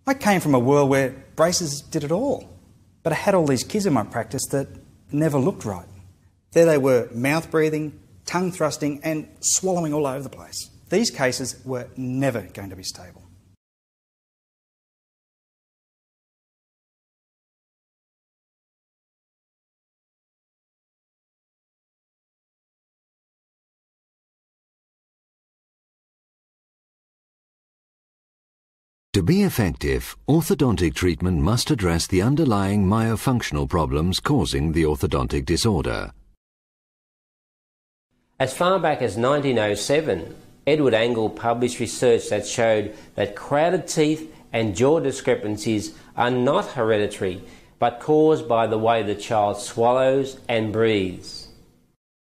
I came from a world where braces did it all, but I had all these kids in my practice that never looked right. There they were, mouth breathing, tongue thrusting and swallowing all over the place. These cases were never going to be stable. To be effective, orthodontic treatment must address the underlying myofunctional problems causing the orthodontic disorder. As far back as 1907, Edward Angle published research that showed that crowded teeth and jaw discrepancies are not hereditary, but caused by the way the child swallows and breathes.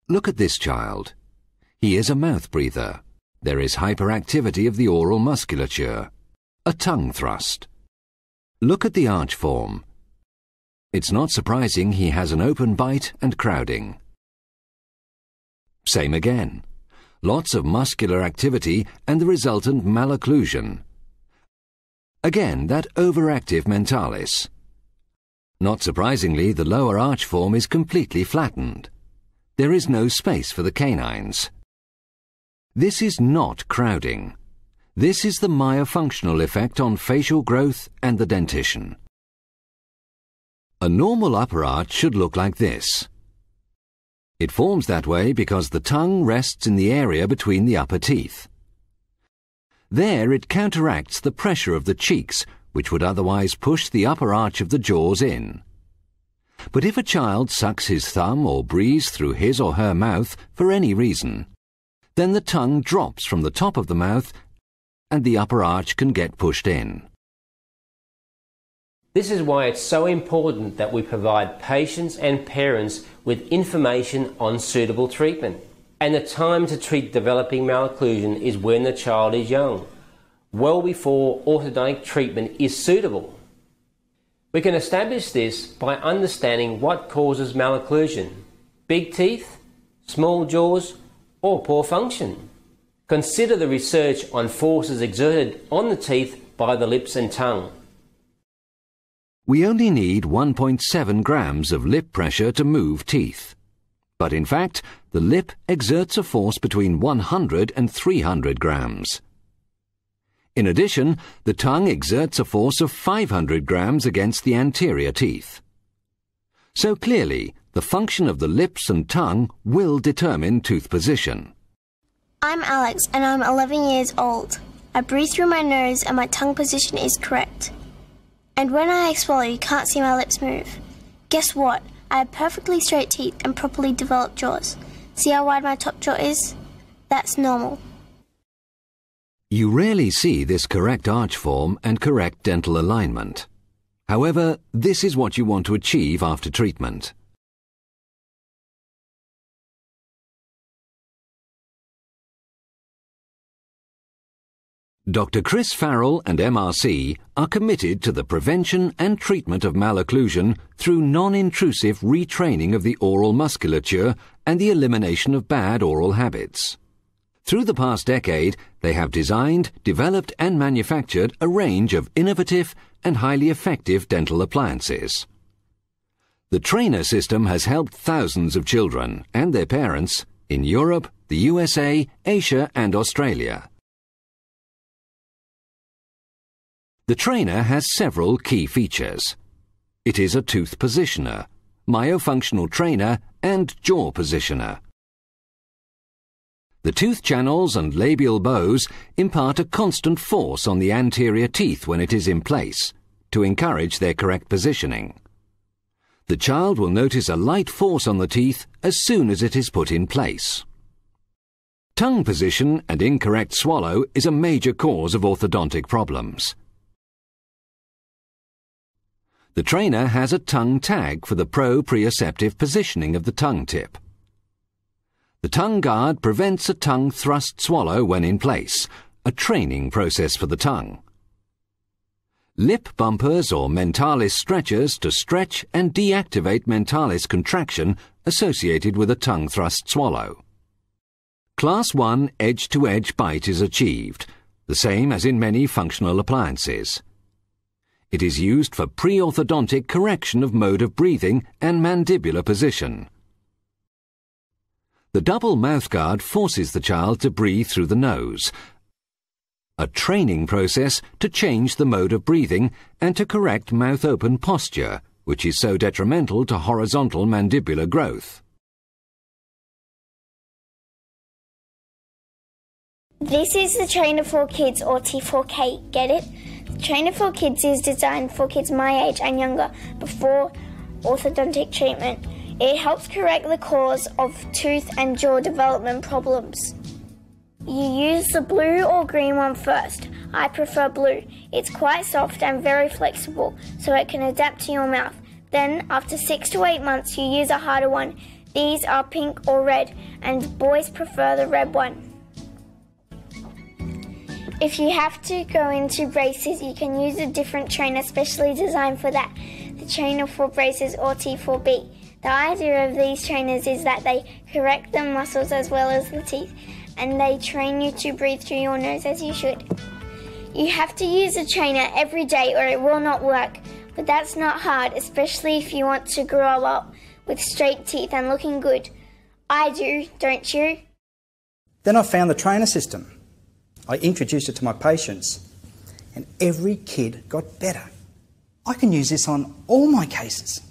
Look at this child. He is a mouth breather. There is hyperactivity of the oral musculature. A tongue thrust. Look at the arch form. It's not surprising he has an open bite and crowding. Same again. Lots of muscular activity and the resultant malocclusion. Again, that overactive mentalis. Not surprisingly, the lower arch form is completely flattened. There is no space for the canines. This is not crowding. This is the myofunctional effect on facial growth and the dentition. A normal upper arch should look like this. It forms that way because the tongue rests in the area between the upper teeth. There it counteracts the pressure of the cheeks, which would otherwise push the upper arch of the jaws in. But if a child sucks his thumb or breathes through his or her mouth for any reason, then the tongue drops from the top of the mouth and the upper arch can get pushed in. This is why it's so important that we provide patients and parents with information on suitable treatment. And the time to treat developing malocclusion is when the child is young, well before orthodontic treatment is suitable. We can establish this by understanding what causes malocclusion: big teeth, small jaws, or poor function. Consider the research on forces exerted on the teeth by the lips and tongue. We only need 1.7 grams of lip pressure to move teeth. But in fact, the lip exerts a force between 100 and 300 grams. In addition, the tongue exerts a force of 500 grams against the anterior teeth. So clearly, the function of the lips and tongue will determine tooth position. I'm Alex and I'm 11 years old. I breathe through my nose and my tongue position is correct. And when I swallow, you can't see my lips move. Guess what? I have perfectly straight teeth and properly developed jaws. See how wide my top jaw is? That's normal. You rarely see this correct arch form and correct dental alignment. However, this is what you want to achieve after treatment. Dr. Chris Farrell and MRC are committed to the prevention and treatment of malocclusion through non-intrusive retraining of the oral musculature and the elimination of bad oral habits. Through the past decade, they have designed, developed and manufactured a range of innovative and highly effective dental appliances. The Trainer system has helped thousands of children and their parents in Europe, the USA, Asia and Australia. The Trainer has several key features. It is a tooth positioner, myofunctional trainer and jaw positioner. The tooth channels and labial bows impart a constant force on the anterior teeth when it is in place, to encourage their correct positioning. The child will notice a light force on the teeth as soon as it is put in place. Tongue position and incorrect swallow is a major cause of orthodontic problems. The Trainer has a tongue tag for the proprioceptive positioning of the tongue tip. The tongue guard prevents a tongue thrust swallow when in place, a training process for the tongue. Lip bumpers or mentalis stretchers to stretch and deactivate mentalis contraction associated with a tongue thrust swallow. Class 1 edge-to-edge bite is achieved, the same as in many functional appliances. It is used for pre-orthodontic correction of mode of breathing and mandibular position. The double mouthguard forces the child to breathe through the nose, a training process to change the mode of breathing and to correct mouth-open posture, which is so detrimental to horizontal mandibular growth. This is the Trainer for Kids, or T4K, get it? The Trainer for Kids is designed for kids my age and younger before orthodontic treatment. It helps correct the cause of tooth and jaw development problems. You use the blue or green one first. I prefer blue. It's quite soft and very flexible, so it can adapt to your mouth. Then, after 6 to 8 months, you use a harder one. These are pink or red, and boys prefer the red one. If you have to go into braces, you can use a different trainer specially designed for that, the Trainer for Braces, or T4B. The idea of these trainers is that they correct the muscles as well as the teeth, and they train you to breathe through your nose as you should. You have to use a trainer every day or it will not work, but that's not hard, especially if you want to grow up with straight teeth and looking good. I do, don't you? Then I found the trainer system. I introduced it to my patients, and every kid got better. I can use this on all my cases.